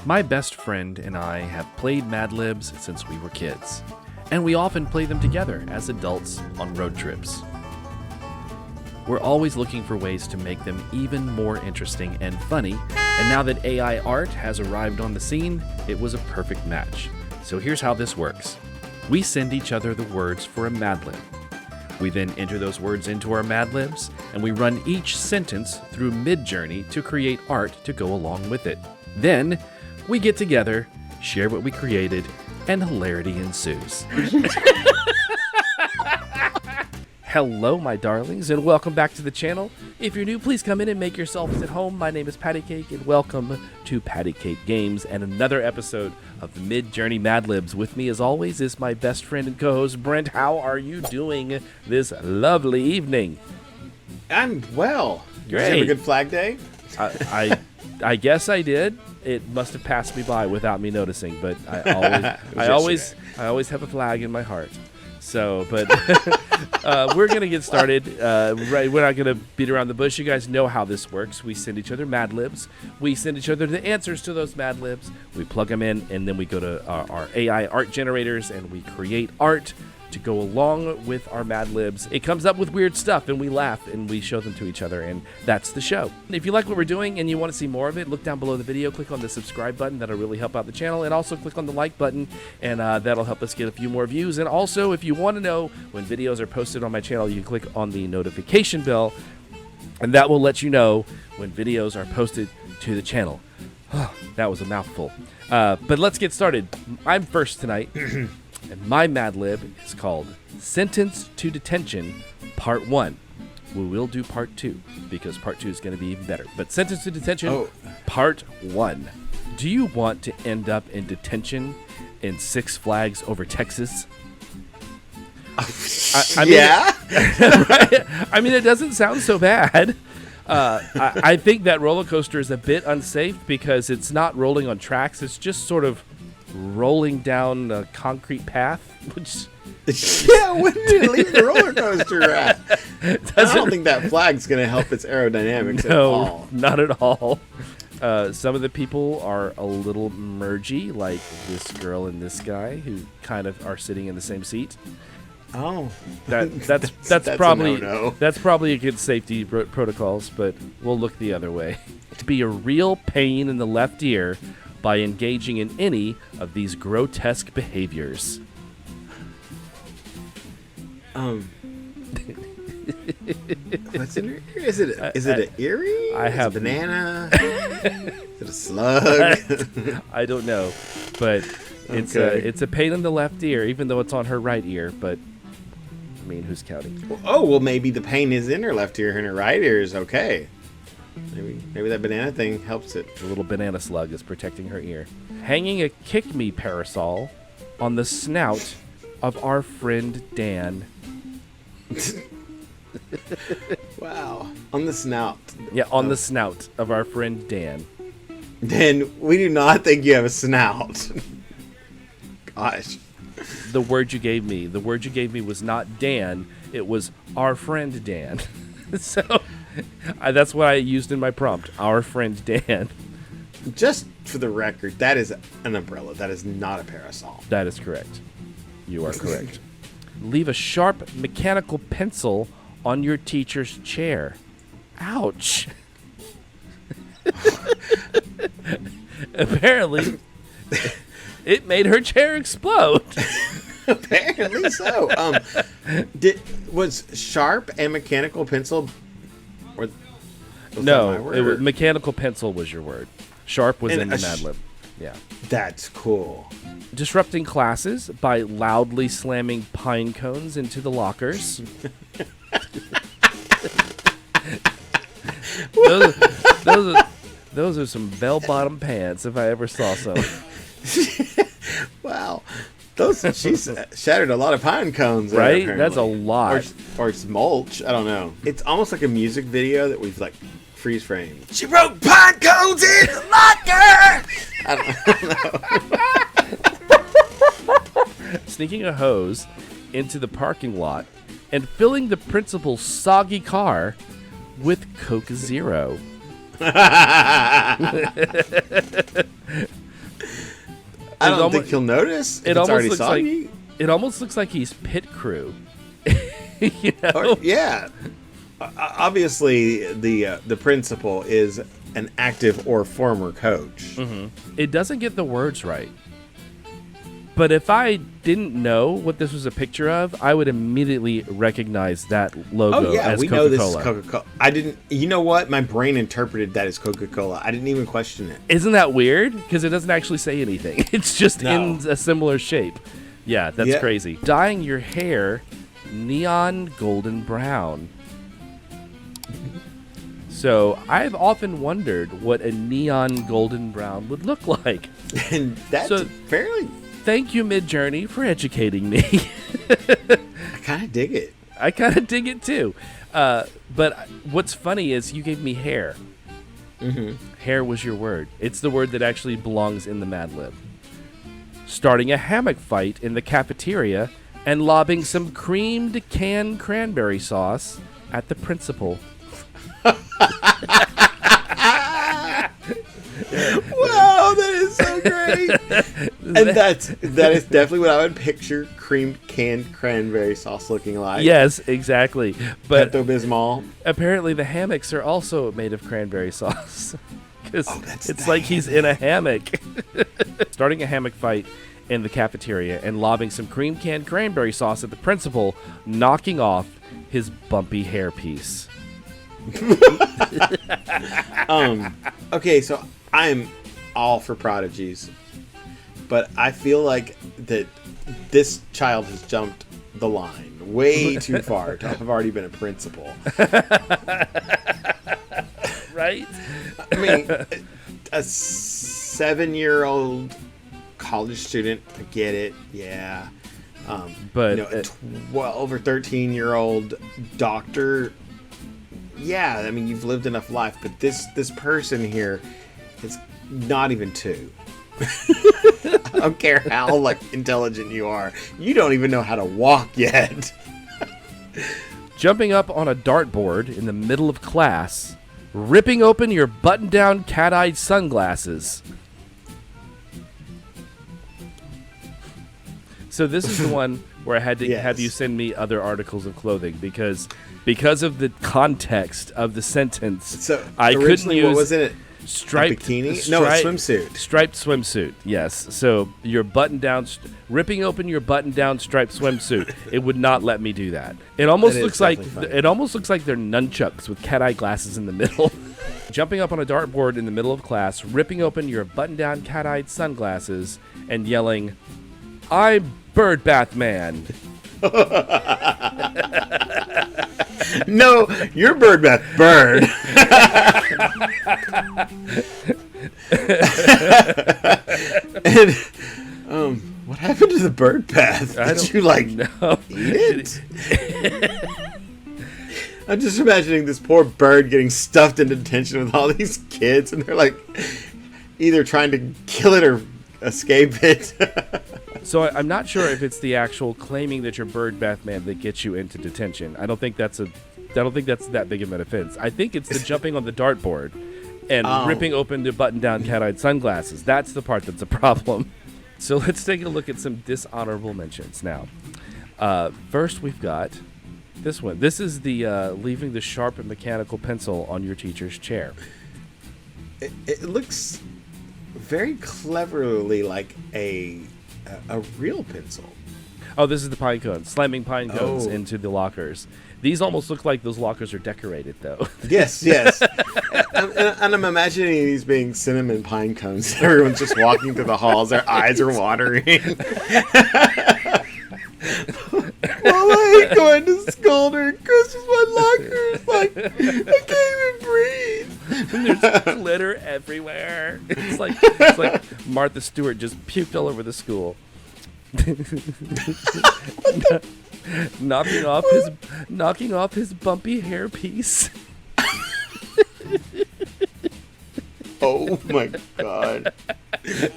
My best friend and I have played Madlibs since we were kids, and we often play them together as adults on road trips. We're always looking for ways to make them even more interesting and funny, and now that AI art has arrived on the scene, it was a perfect match. So here's how this works. We send each other the words for a Madlib. We then enter those words into our Madlibs, and we run each sentence through MidJourney to create art to go along with it. Then, we get together, share what we created, and hilarity ensues. Hello, my darlings, and welcome back to the channel. If you're new, please come in and make yourselves at home. My name is Paddy Cake, and welcome to Paddy Cake Games and another episode of the MidJourney Madlibs. With me, as always, is my best friend and co-host, Brent. How are you doing this lovely evening? I'm well. Great. Did you have a good Flag Day? I guess I did. It must have passed me by without me noticing, but I always have a flag in my heart. So, but we're going to get started. Right, we're not going to beat around the bush. You guys know how this works. We send each other Madlibs. We send each other the answers to those Madlibs. We plug them in, and then we go to our AI art generators, and we create art to go along with our Madlibs. It comes up with weird stuff, and we laugh, and we show them to each other, and that's the show. If you like what we're doing and you want to see more of it, look down below the video, click on the subscribe button. That'll really help out the channel, and also click on the like button, and that'll help us get a few more views. And also, if you want to know when videos are posted on my channel, you can click on the notification bell, and that will let you know when videos are posted to the channel. That was a mouthful. But let's get started. I'm first tonight. And my Madlib is called Sentence to Detention Part 1. We will do Part 2 because Part 2 is going to be even better. But Sentence to Detention Part 1. Do you want to end up in detention in Six Flags over Texas? I mean, yeah. Right? I mean, it doesn't sound so bad. I think that roller coaster is a bit unsafe because it's not rolling on tracks. It's just sort of rolling down a concrete path, which yeah, when did it leave the roller coaster at? I don't think that flag's going to help its aerodynamics at all. No, not at all. Some of the people are a little mergy, like this girl and this guy, who kind of are sitting in the same seat. Oh, that's probably against safety protocols, but we'll look the other way. To be a real pain in the left ear by engaging in any of these grotesque behaviors. What's in your ear? Is it an earring? I have a banana. Is it a slug? I don't know, but it's a pain in the left ear, even though it's on her right ear. But I mean, who's counting? Well, maybe the pain is in her left ear, and her right ear is okay. Maybe that banana thing helps it. The little banana slug is protecting her ear. Hanging a kick-me parasol on the snout of our friend Dan. Wow. On the snout. Yeah, on the snout of our friend Dan. Dan, we do not think you have a snout. Gosh. The word you gave me was not Dan. It was our friend Dan. So that's what I used in my prompt. Our friend Dan. Just for the record, that is an umbrella. That is not a parasol. That is correct. You are correct. Leave a sharp mechanical pencil on your teacher's chair. Ouch. Apparently, it made her chair explode. Apparently so. Was sharp and mechanical pencil? Or no, it was mechanical pencil was your word. Sharp was in the Madlib. Yeah. That's cool. Disrupting classes by loudly slamming pine cones into the lockers. Those are some bell-bottom pants if I ever saw some. Wow. She's shattered a lot of pine cones there, right? apparently. That's a lot. Or it's mulch. I don't know. It's almost like a music video that we've freeze framed. She wrote pine cones in the locker! I don't know. Sneaking a hose into the parking lot and filling the principal's soggy car with Coke Zero. I don't think he'll notice. If it's already soggy. It almost looks like he's pit crew. You know? Yeah. Obviously, the principal is an active or former coach. Mm-hmm. It doesn't get the words right. But if I didn't know what this was a picture of, I would immediately recognize that logo as Coca-Cola. Oh, yeah, we know this is Coca-Cola. I didn't... You know what? My brain interpreted that as Coca-Cola. I didn't even question it. Isn't that weird? Because it doesn't actually say anything. It's just in a similar shape. Yeah, that's crazy. Dyeing your hair neon golden brown. So I've often wondered what a neon golden brown would look like. And that's fairly... Thank you, MidJourney, for educating me. I kind of dig it. I kind of dig it, too. But what's funny is you gave me hair. Mm-hmm. Hair was your word. It's the word that actually belongs in the Madlib. Starting a hammock fight in the cafeteria and lobbing some creamed canned cranberry sauce at the principal. Wow, that is so great. And that is definitely what I would picture creamed canned cranberry sauce looking like. Yes, exactly. But Pepto-Bismol. Apparently the hammocks are also made of cranberry sauce. Because it's like hammock. He's in a hammock. Starting a hammock fight in the cafeteria and lobbing some cream canned cranberry sauce at the principal, knocking off his bumpy hairpiece. Okay, so I'm all for prodigies, but I feel like that this child has jumped the line way too far to have already been a principal. Right? I mean, a 7-year-old college student, I get it, yeah. But a 12 or 13-year-old doctor, yeah, I mean, you've lived enough life, but this person here is not even 2. I don't care how intelligent you are. You don't even know how to walk yet. Jumping up on a dartboard in the middle of class, ripping open your button-down cat-eyed sunglasses. So this is the one where I had to have you send me other articles of clothing because of the context of the sentence. So I couldn't use. What was in it? Striped bikini? No, a swimsuit. Striped swimsuit. Yes. So your button-down, ripping open your button-down striped swimsuit. It would not let me do that. It almost looks like they're nunchucks with cat-eye glasses in the middle. Jumping up on a dartboard in the middle of class, ripping open your button-down cat-eyed sunglasses, and yelling, "I'm Bird Bath Man." No, you're Bird Bath Bird. And what happened to the bird bath? Did you know. Eat it? I'm just imagining this poor bird getting stuffed into detention with all these kids, and they're either trying to kill it or escape it. So I'm not sure if it's the actual claiming that you're Bird Bath Man that gets you into detention. I don't think that's that big of an offense. I think it's the jumping on the dartboard and ripping open the button-down cat-eyed sunglasses. That's the part that's a problem. So let's take a look at some dishonorable mentions now. First, we've got this one. This is the leaving the sharp mechanical pencil on your teacher's chair. It looks very cleverly like a real pencil. Oh, this is the pine cones. Slamming pine cones into the lockers. These almost look like those lockers are decorated, though. Yes. and I'm imagining these being cinnamon pine cones. Everyone's just walking through the halls. Their eyes are watering. Well, I ain't going to school during Christmas. My locker's I can't even breathe. And there's glitter everywhere. It's like Martha Stewart just puked all over the school. knocking off his bumpy hairpiece. Oh my god.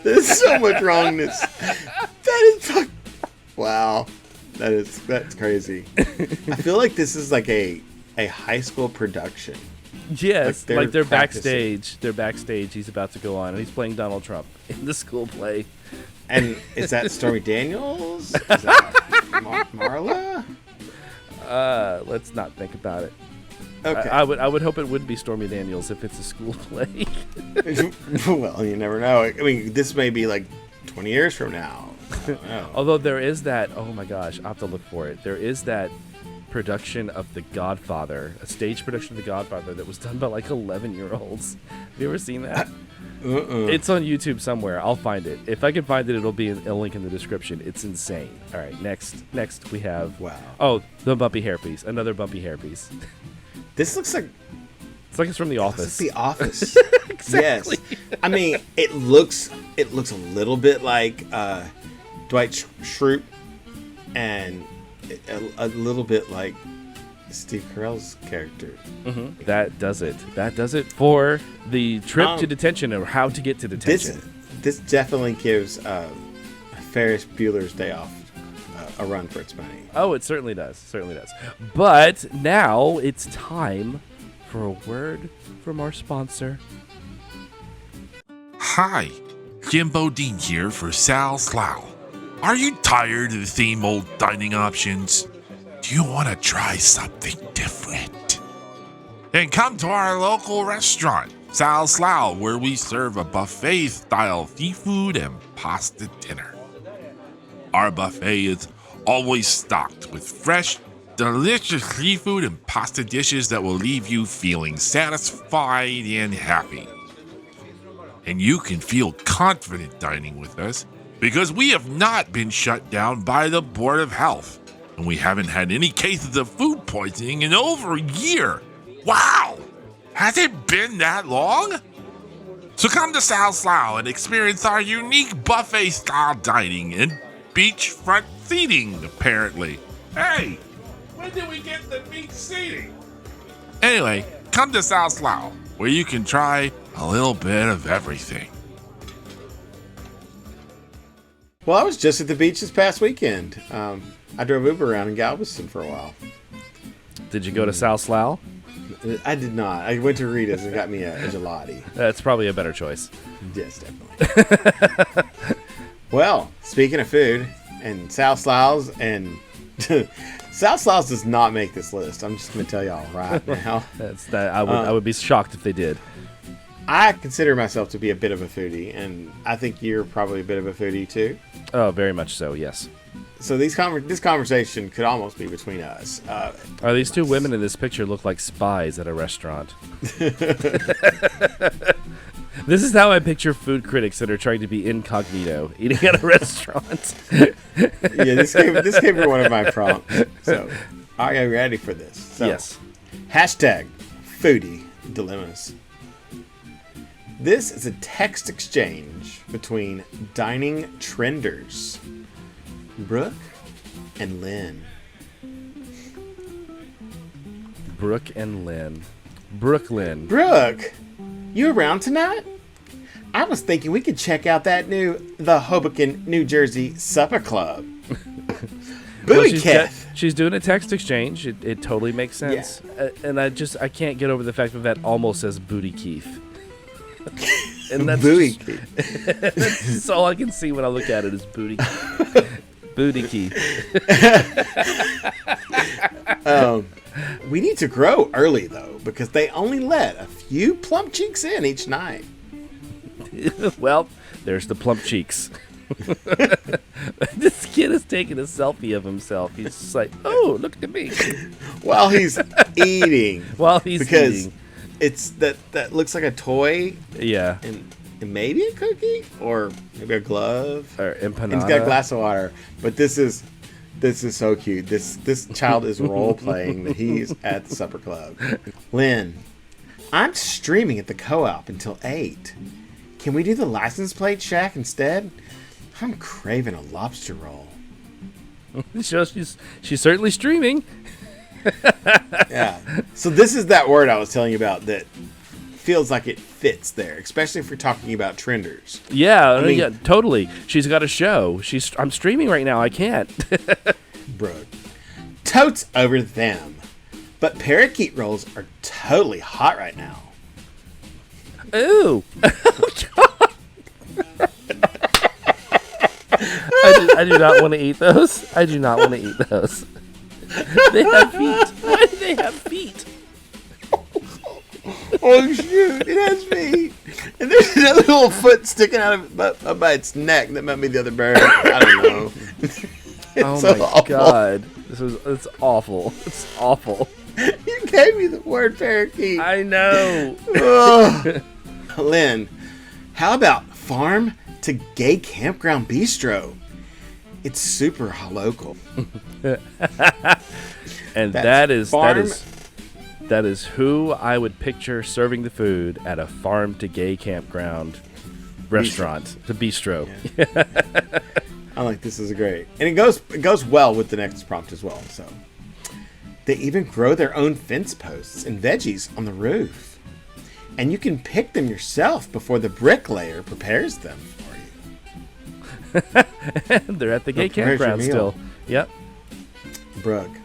There's so much wrongness. That is wow. That's crazy. I feel like this is like a high school production. Yes, like they're backstage. They're backstage. He's about to go on, and he's playing Donald Trump in the school play. And is that Stormy Daniels? Is that Marla? Let's not think about it. Okay. I would hope it would be Stormy Daniels if it's a school play. Well, you never know. I mean, this may be like 20 years from now. I don't know. Although there is that, oh my gosh, I'll have to look for it. There is that production of The Godfather, a stage production of The Godfather that was done by like 11-year-olds. Have you ever seen that? It's on YouTube somewhere. I'll find it. If I can find it, it'll be a link in the description. It's insane. All right, next we have... Wow. Oh, the bumpy hairpiece. Another bumpy hairpiece. This looks like... It's like it's from The Office. It's The Office. Exactly. Yes. I mean, it looks a little bit like Dwight Schrute and a little bit like Steve Carell's character. Mm-hmm. That does it. That does it for the trip to detention or how to get to detention. This definitely gives Ferris Bueller's Day Off a run for its money. Oh, it certainly does. Certainly does. But now it's time for a word from our sponsor. Hi, Jimbo Dean here for Saal Slall. Are you tired of the same old dining options? Do you want to try something different? Then come to our local restaurant, Saal Slall, where we serve a buffet-style seafood and pasta dinner. Our buffet is always stocked with fresh, delicious seafood and pasta dishes that will leave you feeling satisfied and happy. And you can feel confident dining with us because we have not been shut down by the Board of Health, and we haven't had any cases of food poisoning in over a year. Wow! Has it been that long? So come to Saal Slall and experience our unique buffet-style dining and beachfront seating, apparently. Hey, when did we get the beach seating? Anyway, come to Saal Slall, where you can try a little bit of everything. Well, I was just at the beach this past weekend. I drove Uber around in Galveston for a while. Did you go to Saal Slall? I did not. I went to Rita's and got me a gelati. That's probably a better choice. Yes, definitely. Well, speaking of food and Saal Slall's, and Saal Slall's does not make this list. I'm just going to tell y'all right now. I would be shocked if they did. I consider myself to be a bit of a foodie, and I think you're probably a bit of a foodie too. Oh, very much so, yes. So this conversation could almost be between us. Are these two women in this picture look like spies at a restaurant? This is how I picture food critics that are trying to be incognito, eating at a restaurant. Yeah, this came from one of my prompts. So, are you ready for this? So, yes. Hashtag FoodieDilemmas. This is a text exchange between dining trenders, Brooke and Lynn. Brooke and Lynn. Brooklyn. Brooke, you around tonight? I was thinking we could check out that the Hoboken, New Jersey Supper Club. Booty she's doing a text exchange. It totally makes sense. Yeah. And I can't get over the fact that almost says Booty Keith. And that's Booty Keith. That's all I can see when I look at it is Booty Keith. Booty Keith. We need to grow early, though, because they only let a few plump cheeks in each night. Well, there's the plump cheeks. This kid is taking a selfie of himself. He's just like, oh, look at me. While he's eating. Because it's that looks like a toy. Yeah. And maybe a cookie or maybe a glove or empanada. And he's got a glass of water. But this is so cute. This child is role playing that he's at the supper club. Lynn, I'm streaming at the co-op until 8. Can we do the license plate shack instead? I'm craving a lobster roll. She's certainly streaming. Yeah. So this is that word I was telling you about that feels like it fits there, especially if we're talking about trenders. Yeah, yeah, totally. She's got a show. I'm streaming right now. I can't. Bro, totes over them. But parakeet rolls are totally hot right now. Ooh. I do not want to eat those. I do not want to eat those. They have feet. Why do they have feet? Oh shoot! It has feet, and there's another little foot sticking out of up by its neck. That might be the other bird. I don't know. Oh my god! It's awful. It's awful. You gave me the word parakeet. I know. Lynn, how about farm to gay campground bistro? It's super local. And that is who I would picture serving the food at a farm to gay campground restaurant, the bistro. Yeah. I'm like, this is great, and it goes well with the next prompt as well. So they even grow their own fence posts and veggies on the roof, and you can pick them yourself before the bricklayer prepares them for you. They're at the gay campground still. Yep. Brooke,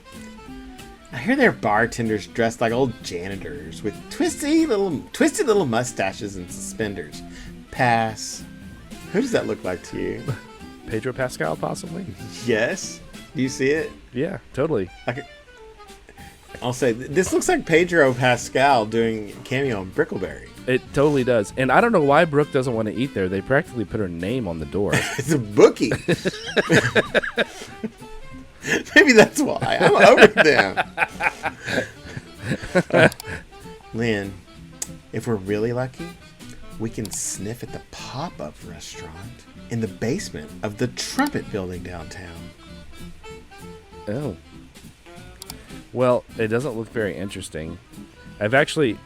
I hear they're bartenders dressed like old janitors with twisty little mustaches and suspenders. Pass. Who does that look like to you? Pedro Pascal, possibly? Yes. Do you see it? Yeah, totally. I'll say, this looks like Pedro Pascal doing cameo on Brickleberry. It totally does. And I don't know why Brooke doesn't want to eat there. They practically put her name on the door. It's a bookie. Maybe that's why. I'm over them. Lynn, if we're really lucky, we can sniff at the pop-up restaurant in the basement of the Trumpet Building downtown. Oh. Well, it doesn't look very interesting. I've actually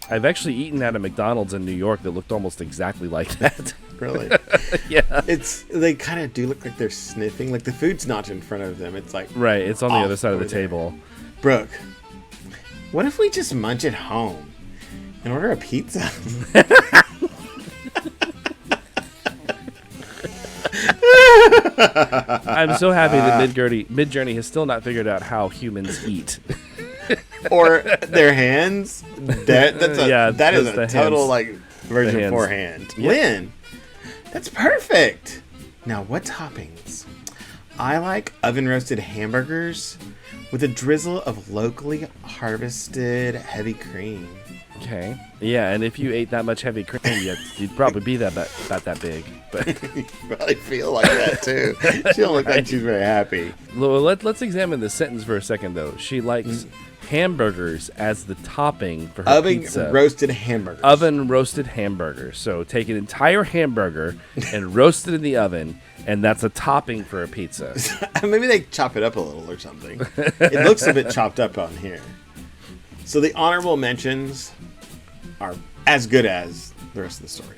eaten at a McDonald's in New York that looked almost exactly like that. Really? Yeah. They kind of do look like they're sniffing. Like the food's not in front of them. It's like right. It's on the other side of the table. Brooke, what if we just munch at home and order a pizza? I'm so happy that MidJourney has still not figured out how humans eat. Or their hands. That is a total hands. version 4 hand. Yep. Lynn, that's perfect. Now what toppings? I like oven roasted hamburgers with a drizzle of locally harvested heavy cream. Okay. Yeah, and if you ate that much heavy cream, you'd probably be about that big. But you probably feel like that too. She don't look like she's very happy. Well, let's examine the sentence for a second, though. She likes hamburgers as the topping for her pizza. Roasted hamburgers. Oven roasted hamburgers. So take an entire hamburger and roast it in the oven, and that's a topping for a pizza. Maybe they chop it up a little or something. It looks a bit chopped up on here. So the honorable mentions are as good as the rest of the story.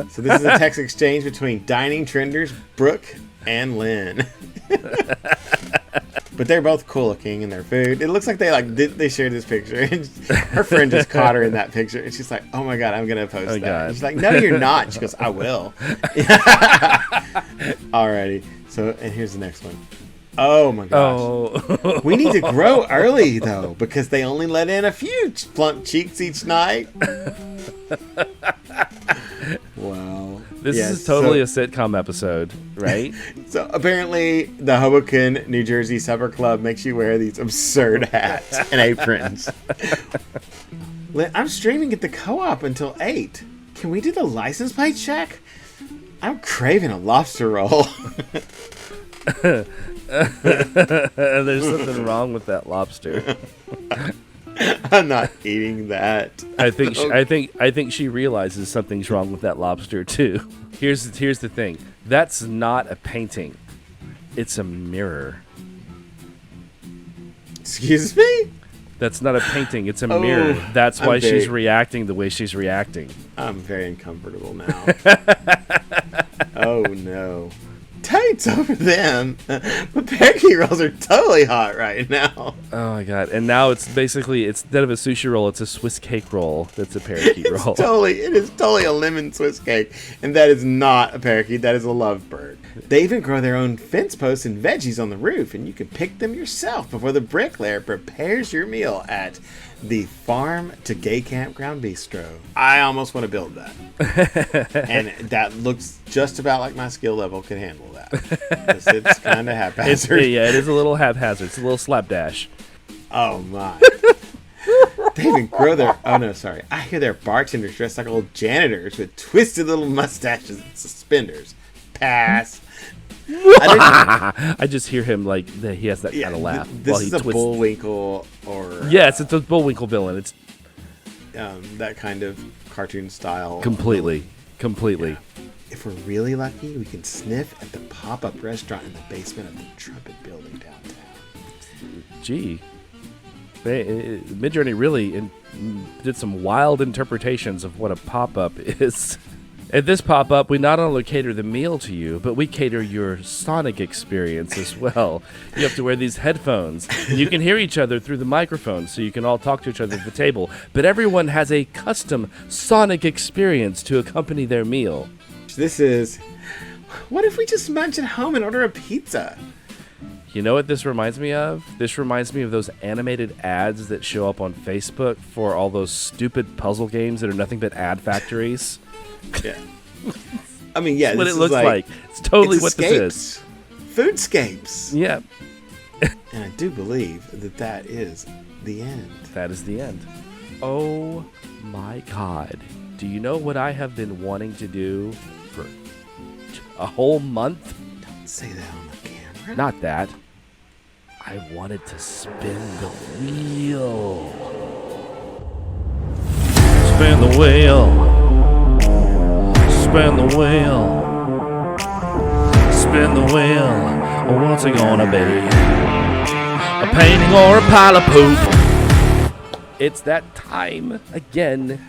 So this is a text exchange between dining trenders Brooke and Lynn. But they're both cool looking in their food. It looks like they shared this picture. And her friend just caught her in that picture, and she's like, "Oh my god, I'm gonna post that." And she's like, "No, you're not." She goes, "I will." Alrighty. So, and here's the next one. Oh my gosh. Oh. We need to grow early though, because they only let in a few plump cheeks each night. Wow. This is totally a sitcom episode, right? So apparently the Hoboken, New Jersey Supper Club makes you wear these absurd hats and aprons. I'm streaming at the co-op until 8. Can we do the license plate check? I'm craving a lobster roll. There's something wrong with that lobster. I'm not eating that. I think she realizes something's wrong with that lobster too. Here's the thing. That's not a painting. It's a mirror. Excuse me? That's not a painting. It's a mirror. That's why she's reacting the way she's reacting. I'm very uncomfortable now. Oh no. Tights over them. But parakeet rolls are totally hot right now. Oh my god. And now it's basically, instead of a sushi roll, it's a Swiss cake roll that's a parakeet roll. It is totally a lemon Swiss cake. And that is not a parakeet. That is a lovebird. They even grow their own fence posts and veggies on the roof, and you can pick them yourself before the bricklayer prepares your meal at the Farm to Gay Campground Bistro. I almost want to build that. And that looks just about like my skill level can handle that. It's kind of haphazard. Yeah, it is a little haphazard. It's a little slapdash. Oh, my. They even grow their... Oh, no, sorry. I hear their bartenders dressed like old janitors with twisted little mustaches and suspenders. Pass. I just hear him like he has that kind of laugh. This while is he a twists. Bullwinkle or... Yes, it's a Bullwinkle villain. It's that kind of cartoon style. Completely. Yeah. If we're really lucky, we can sniff at the pop-up restaurant in the basement of the Trumpet Building downtown. Gee. MidJourney really did some wild interpretations of what a pop-up is. At this pop-up, we not only cater the meal to you, but we cater your sonic experience as well. You have to wear these headphones. And you can hear each other through the microphone, so you can all talk to each other at the table. But everyone has a custom sonic experience to accompany their meal. This is... What if we just munch at home and order a pizza? You know what this reminds me of? This reminds me of those animated ads that show up on Facebook for all those stupid puzzle games that are nothing but ad factories. Yeah. I mean, yeah, that's what this it looks is like. It's totally what this is. Foodscapes. Yeah. And I do believe that is the end. That is the end. Oh my God. Do you know what I have been wanting to do for a whole month? Don't say that on the camera. Not that. I wanted to spin the wheel. Spin the wheel. Spin the wheel. Spin the wheel. What's it gonna be? A painting or a pile of poop? It's that time again.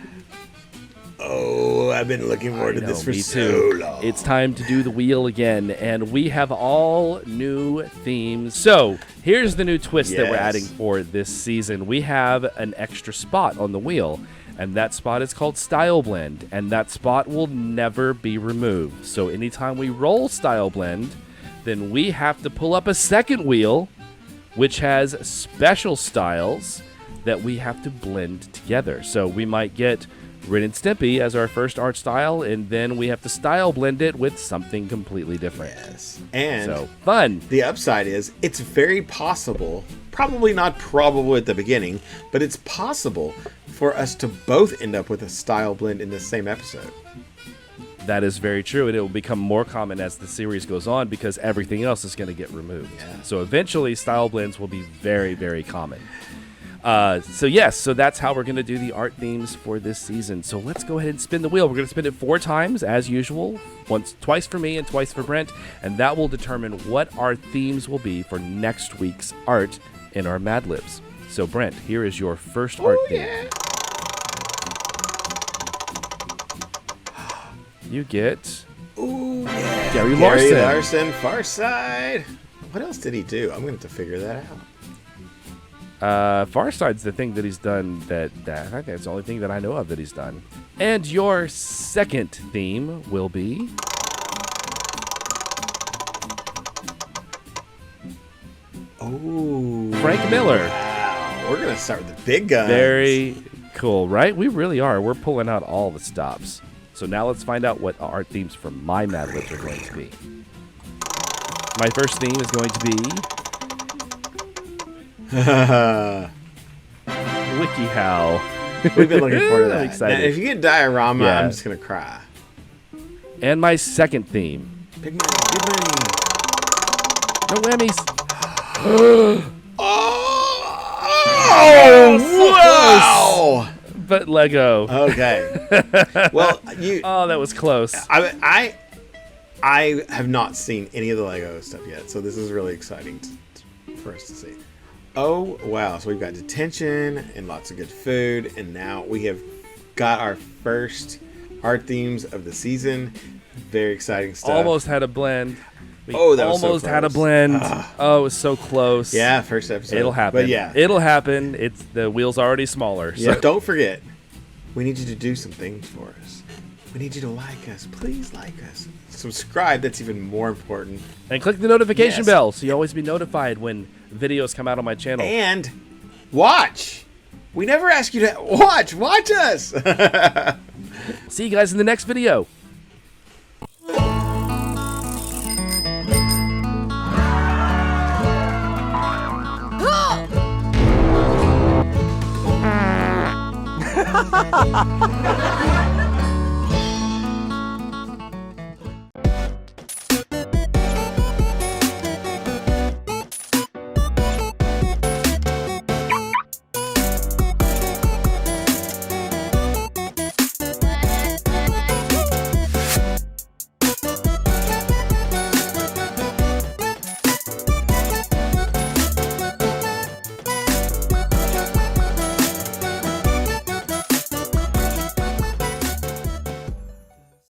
Oh, I've been looking forward to this for so long. It's time to do the wheel again, and we have all new themes. So here's the new twist that we're adding for this season. We have an extra spot on the wheel, and that spot is called Style Blend, and that spot will never be removed. So anytime we roll Style Blend, then we have to pull up a second wheel, which has special styles that we have to blend together. So we might get Ren and Stimpy as our first art style, and then we have to style blend it with something completely different. Yes. And so fun. The upside is it's very possible, probably not probable at the beginning, but it's possible for us to both end up with a style blend in the same episode. That is very true, and it will become more common as the series goes on because everything else is going to get removed. Yeah. So eventually style blends will be very, very common. So that's how we're going to do the art themes for this season. So let's go ahead and spin the wheel. We're going to spin it 4 times as usual, twice for me and twice for Brent, and that will determine what our themes will be for next week's art in our Madlibs. So Brent, here is your first art theme. Yeah. You get Yeah. Gary Larson. Gary Larson, Far Side. What else did he do? I'm going to have to figure that out. Farside's the thing that he's done that I think that's the only thing that I know of that he's done. And your second theme will be Frank Miller. Wow. We're going to start with the big guns. Very cool, right? We really are. We're pulling out all the stops. So now let's find out what art themes for my Madlibs are going to be. My first theme is going to be WikiHow. We've been looking forward to that. Excited. Now, if you get diorama, I'm just going to cry. And my second theme. Big money, big money. No whammies. Wow! But Lego. Okay. Well, Oh, that was close. I have not seen any of the Lego stuff yet, so this is really exciting for us to see. Oh, wow. So we've got Detention and lots of good food, and now we have got our first art themes of the season. Very exciting stuff. Almost had a blend. That was so almost had a close. blend. Oh, it was so close. Yeah, first episode. It'll happen. But yeah. It'll happen. The wheel's already smaller. Yeah, So. don't forget, we need you to do some things for us. We need you to like us. Please like us. Subscribe. That's even more important. And click the notification bell so you always be notified when videos come out on my channel. And watch. We never ask you to watch. Watch us. See you guys in the next video. Ha ha ha!